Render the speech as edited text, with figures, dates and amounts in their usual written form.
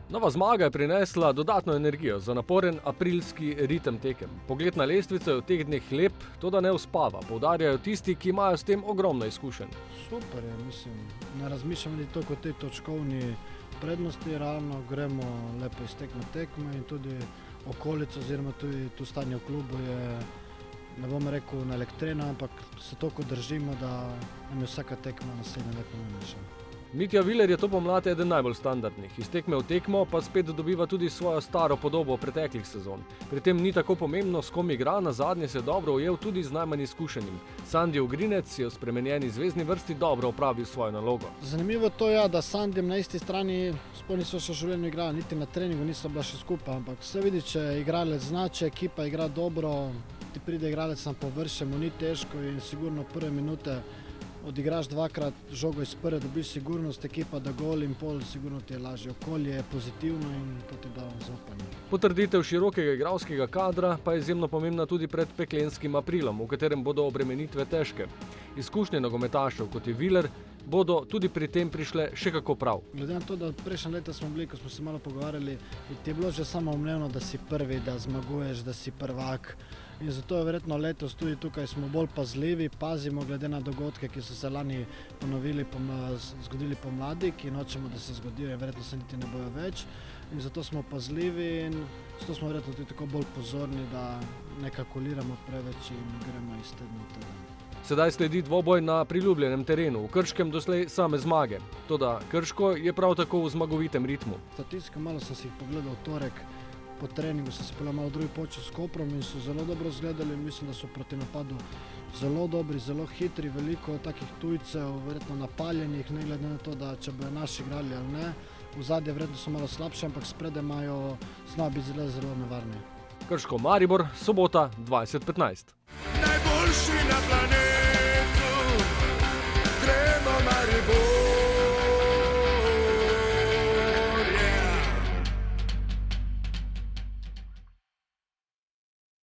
Nova zmaga je prinesla dodatno energijo za naporen aprilski ritem tekem. Pogled na lestvico je v teh dneh lep, toda ne uspava, poudarjajo tisti, ki imajo s tem ogromno izkušenj. Super je, mislim, ne razmišljam niti toliko o tej točkovni prednosti, realno gremo lepo iz tekme in tudi okolica oziroma tudi tu stanje v klubu je, ne bom rekel naelektrena, ampak se toliko držimo, da nam je vsaka tekma naslednja najpomembnejša. Mitja Viler je to pomlad eden najbolj standardnih. Iz tekme v tekmo pa spet dobiva tudi svojo staro podobo preteklih sezon. Pri tem ni tako pomembno, s kom igra, nazadnje se je dobro ujel tudi z najmanj izkušenim. Sandi Ugrinec je v spremenjeni zvezni vrsti dobro opravil svojo nalogo. Zanimivo to je, da Sandim na isti strani sploh niso še v življenju igrali, niti na treningu niso bila še skupaj, ampak se vidi, če igralec zna, če ekipa igra dobro, ti pride igralec na površje, mu ni težko in sigurno prve minute odigraš dvakrat žogo iz prve, dobiš sigurnost, ekipa da gol in pol, sigurno ti je lažje. Okolje je pozitivno in to ti da zaupanje. Potrditev širokega igralskega kadra pa je izjemno pomembna tudi pred peklenskim aprilom, v katerem bodo obremenitve težke. Izkušnje nogometašev, kot je Viler, bodo tudi pri tem prišle še kako prav. Glede na to, da prejšnje leta smo bili, ko smo se malo pogovarjali, ti je bilo že samoumevno, da si prvi, da zmaguješ, da si prvak. In zato je verjetno letos tudi tukaj smo bolj pazljivi, pazimo glede na dogodke, ki so se lani zgodili pomladi, ki nočemo, da se zgodijo in verjetno se niti ne bojo več. In zato smo pazljivi in zato smo verjetno tudi tako bolj pozorni, da ne kalkuliramo preveč in gremo iz tedna v teden. Sedaj sledi dvoboj na priljubljenem terenu, v Krškem doslej same zmage. Toda Krško je prav tako v zmagovitem ritmu. Statistiko malo sem si jih pogledal v torek, po treningu sem se pogledal malo drugi počas s Koprom in so zelo dobro izgledali. Mislim, da so proti napadu zelo dobri, zelo hitri, veliko takih tujcev, verjetno napaljenih, ne glede na to, da če bojo naši igrali ali ne. V zadnje verjetno so malo slabše, ampak spredaj znajo biti zelo nevarni. Krško Maribor, sobota 20:15. Najboljši na planetu.